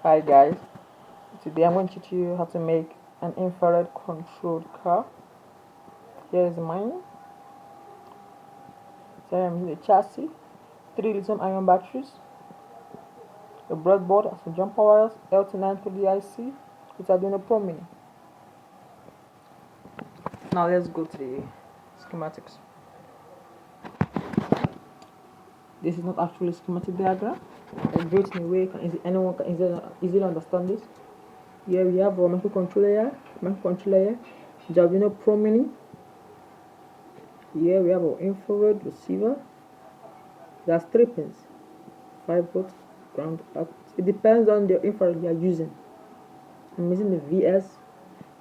Hi guys, today I'm going to teach you how to make an infrared controlled car. Here is mine. So I'm using a chassis, 3 lithium ion batteries, a breadboard, some jumper wires, L293 IC with Arduino Pro Mini. Now let's go to the schematics. This is not actually a schematic diagram. I drew it in a way anyone can easily understand this. Here we have our microcontroller here, the Arduino Pro Mini. Here we have our infrared receiver. There's 3 pins, 5 volts, ground out. It depends on the infrared you are using. I'm using the VS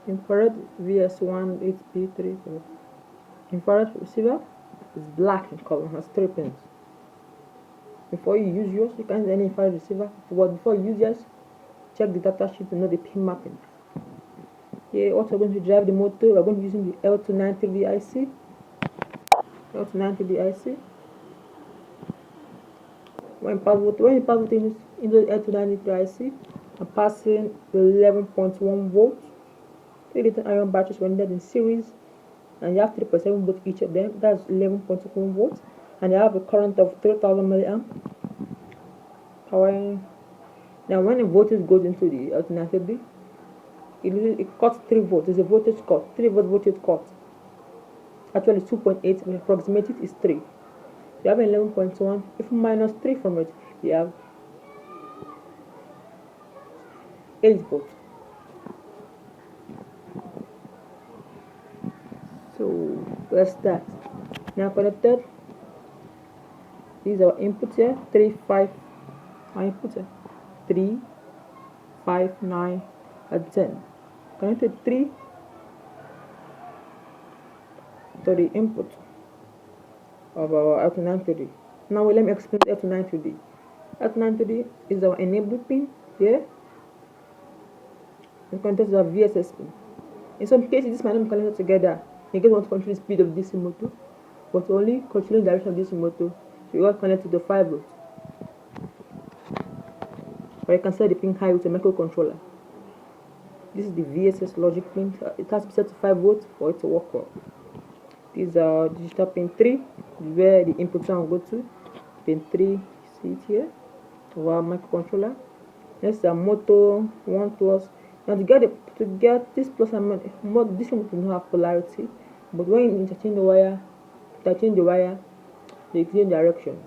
infrared VS1 8P3. Infrared receiver is black in color, has 3 pins. Before you use yours, you can use any infrared receiver, but before you use yours, check the data sheet to know the pin mapping. Here, what we're going to drive the motor, we're going to be using the L293 IC. L293 IC. When you pass voltage into the L293 IC, I'm passing 11.1 volts. 3 lithium ion batteries were needed in series, and you have 3.7 volts each of them. That's 11.1 volts, and you have a current of 3000 milliamp. Powering. Now, when the voltage goes into the alternative, it cuts 3 volts. It's a voltage cut, 3 volt voltage cut. Actually, 2.8. We approximate it is 3. You have 11.1. If we minus 3 from it, you have 8 volts. So let's start. Now connected. These are our inputs here. 3, 5. Our inputs here. 3, 5, 9, and 10. Connected 3 to the input of our L293. Now let me explain L293. L293 is our enable pin here. And connected to our VSS pin. In some cases, this might not be connected together. You get want to control the speed of this motor, but only controlling the direction of this motor. So you want to connect to the 5 volts. Or you can set the pin high with a microcontroller. This is the VSS logic pin. It has to be set to 5 volts for it to work well. These are digital pin 3, where the input one will go to. Pin 3, see it here, of our microcontroller. Next is our motor 1 plus. Now to get this plus and minus, this one does not have polarity, but when you interchange the wire, they change direction.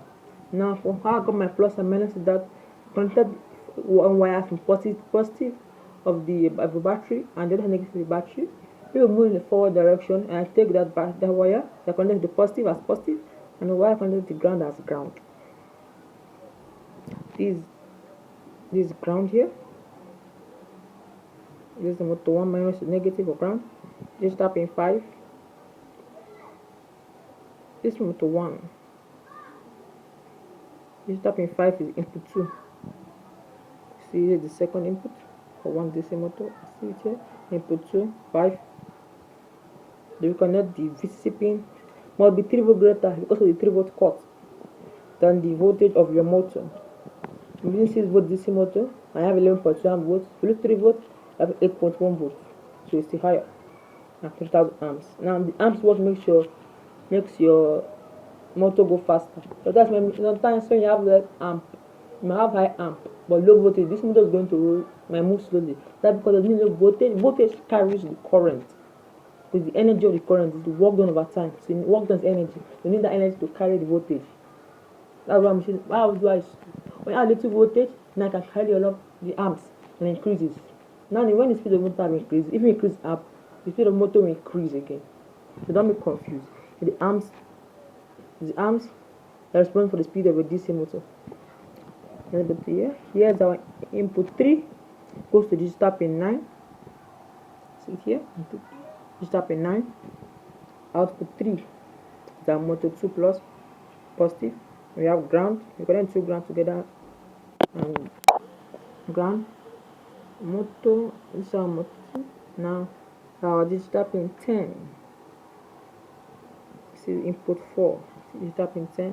Now for how I got my plus and minus is that connected one wire from positive of the battery and the other negative of the battery. We will move in the forward direction, and I take that wire that connects the positive as positive and the wire connected to the ground as ground. This ground here. This is the motor 1 minus the negative of ground. Just tap in 5. This motor 1. Just tap in 5 is input 2. See here the second input for 1 DC motor. See it here. Input 2, 5. Then we connect the VCC pin. Must be 3 volt greater because of the 3 volt cut than the voltage of your motor. I'm using 6 volt DC motor. I have 11.1 volts. If you look 3 volts, I have 8.1 volts. So it's still higher. At 3000 amps. Now the amps what makes your motor go faster. So that's when sometimes when you have that amp, you might have high amp, but low voltage. This motor is going to move slowly. That's because of low voltage. Voltage carries the current. With the energy of the current is the work done over time. So work done is energy. You need that energy to carry the voltage. That's why I'm saying when I add little voltage, now I can carry all of the amps and increases. Now when the speed of motor increases, if you increase amp, the speed of motor will increase again. So don't be confused. The arms that respond for the speed of a DC motor. Here's our input 3 goes to digital pin 9. See here, digital pin 9. Output 3 is our motor 2 plus positive. We have ground. We connect 2 ground together and ground. Motor, this is our motor 2. Now our digital pin 10. See input 4. Digital pin 10.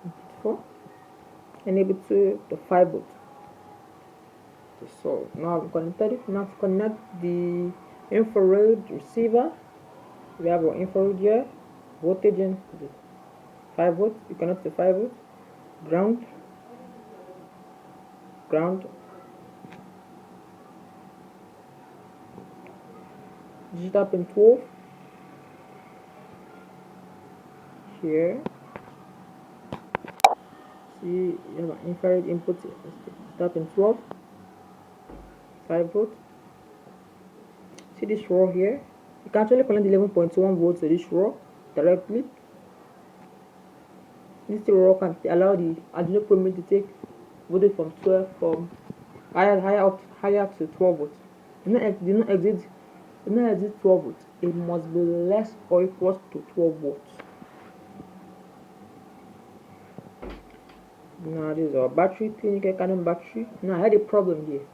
Input 4. Enable to the 5 volt. So now I've connected it. Now to connect the infrared receiver, we have our infrared here, voltage in the 5 volts. You connect the 5 volts, ground, ground, digital pin 12 here. See, you have an infrared input, digital pin 12, 5 volts. See this row here. You can actually connect 11.1 volts to this row directly. This row can allow the Arduino program to take voltage from 12 from higher to 12 volts. Do not exit 12 volts. It must be less or equals to 12 volts. Now this is our battery, clinical Canon battery. Now I had a problem here.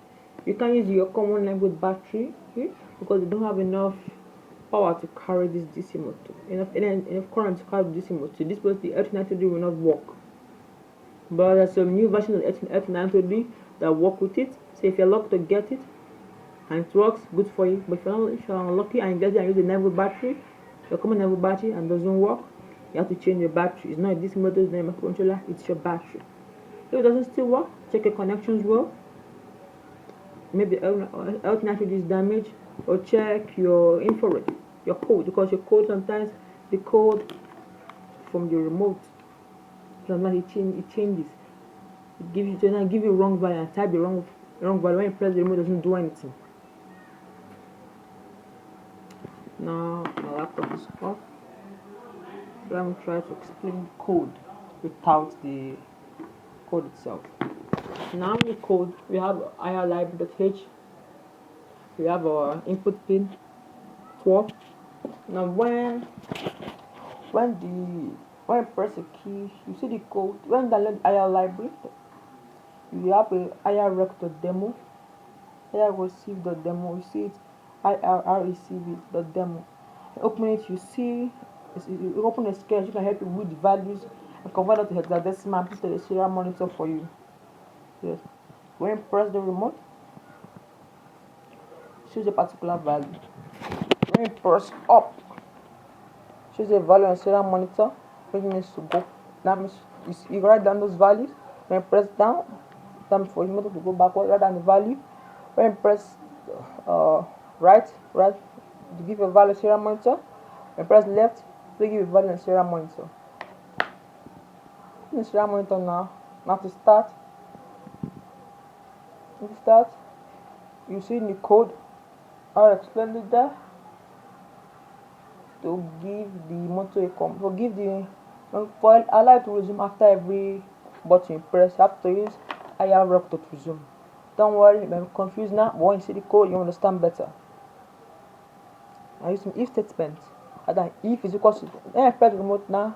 You can't use your common language battery here because you don't have enough power to carry this DC motor. Enough current to carry the DC motor. This was the F930 will not work. But there's some new version of F930 that work with it. So if you're lucky to get it and it works, good for you. But if you're unlucky and you get it and use the 9 battery, your common 9 battery, and doesn't work, you have to change your battery. It's not a DC motor, it's not a microcontroller, it's your battery. If it doesn't still work, check your connections well. Maybe F930 is damaged, or check your infrared, your code, because your code sometimes the code from the remote sometimes it changes. It give you wrong value and type the wrong value. When you press the remote, it doesn't do anything. Now my laptop is off. Let me try to explain the code without the code itself. Now in the code we have IR-lib.h. We have our input pin 12. Now when you press a key, you see the code. When you download IR library, you have a irrec.demo, irreceive.demo. You see it irreceive.demo. Open it, you open a sketch. You can help you with the values and convert it to hexadecimal and put the serial monitor for you. Yes. When you press the remote, choose a particular value. When you press up, choose a value on serial monitor, which needs to go. That means you write down those values. When you press down, that means for the motor to go backward, write down the value. When you press right to give a value serial monitor. When you press left to give a value on serial monitor. In serial monitor now to start. You see in the code, I explained it there. To give the motor a for allow it to resume after every button you press. You have to use irrec to resume. Don't worry, if I'm confused now, but when you see the code, you understand better. I use some if statement. If is equals to, when I press the remote now,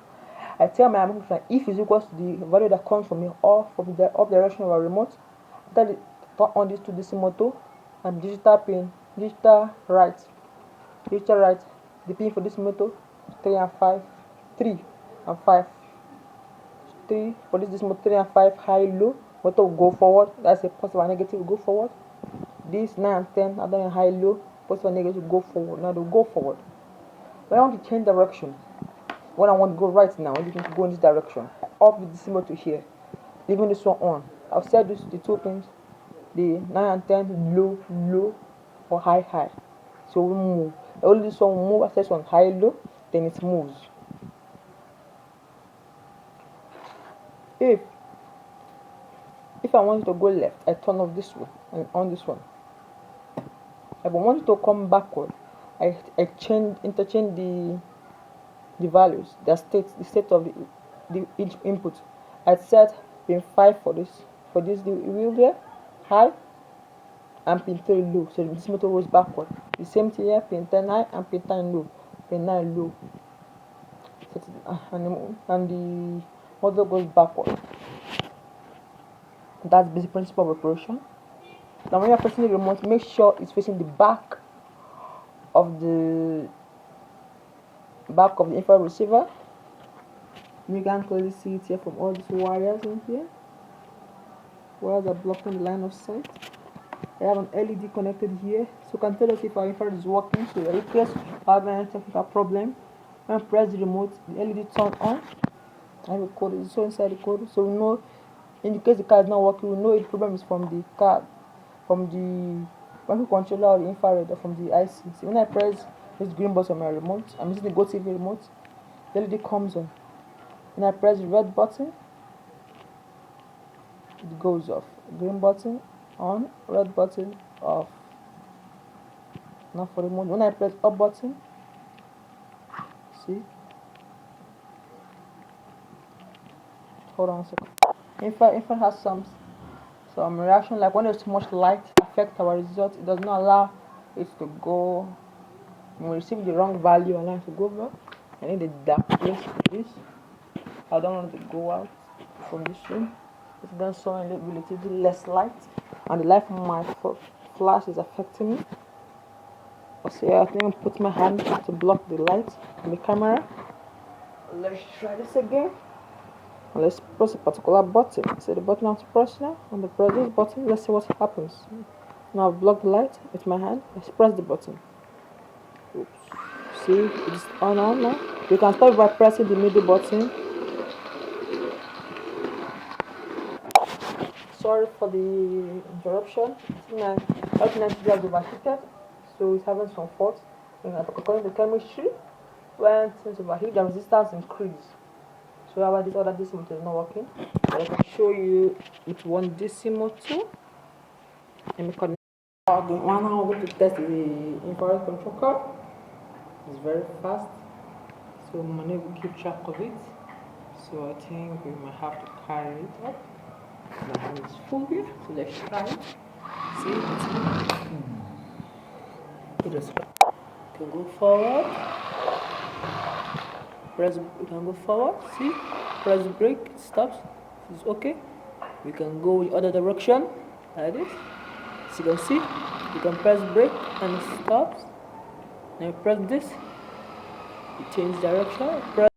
I tell my function if is equals to the value that comes from here or from the up direction of our remote. Then it turn on this to DC motor and digital pin, digital right. The pin for this motor 3 and 5, 3 and 5. 3 for this motor 3 and 5 high low. Motor will go forward. That's a positive and negative will go forward. This 9 and 10 are done in high low. Positive and negative will go forward. Now they'll go forward. When I want to change direction, when I want to go right now, I'm going to go in this direction. Off with this motor here, leaving this one on. I'll set this the 2 pins, the 9 and 10 low or high. So we move. Only this one will move after this one high low, then it moves. If I want it to go left, I turn off this one and on this one. If I want it to come backward, I interchange the values, the state of each input. I set pin 5 for this the wheel here, high, and pin 3 low. So this motor goes backward. The same thing here, pin 10 high and pin 9 low. Pin 9 low. And the motor goes backward. That's the basic principle of operation. Now when you're pressing the remote, make sure it's facing the back of the infrared receiver. You can clearly see it here from all these wires in here. Wires are blocking the line of sight. I have an LED connected here, so you can tell us if our infrared is working. So in case I have any technical problem, when I press the remote, the LED turn on. I have a code, it's so inside the code, so we know in case the car is not working, we know the problem is from the car, from the microcontroller or the infrared or from the IC. So when I press this green button on my remote, I'm using the Go TV remote, the LED comes on. When I press the red button, it goes off. Green button on, red button off. Now for the remote, when I press up button, see, hold on a second. If it has some reaction, like when there's too much light affect our result, it does not allow it to go. When we receive the wrong value, allow it to go back. I need a dark place for this. I don't want it to go out from this room. It's then showing relatively less light, and the light from my flash is affecting me. So yeah, I think I'll put my hand to block the light on the camera. Let's try this again. And let's press a particular button. So the button I have to press now, and I press this button. Let's see what happens. Now I've blocked the light with my hand. Let's press the button. Oops. See, it's on now. You can start by pressing the middle button. Sorry for the interruption. My Arduino has overheated, so it's having some faults. According to chemistry, when things overheat, the resistance increases. So how about this other DC motor is not working? But I can show you with one DC motor. Let me connect. One I'm going to test the infrared control card. It's very fast, so I'm unable to keep track of it. So I think we might have to carry it up. My hand is full here, so let's try it. See, it just can go forward. Press, we can go forward. See, press brake, it stops. It's okay. We can go the other direction like this. So you can see, you can press brake and it stops. Then you press this, it changes direction. Press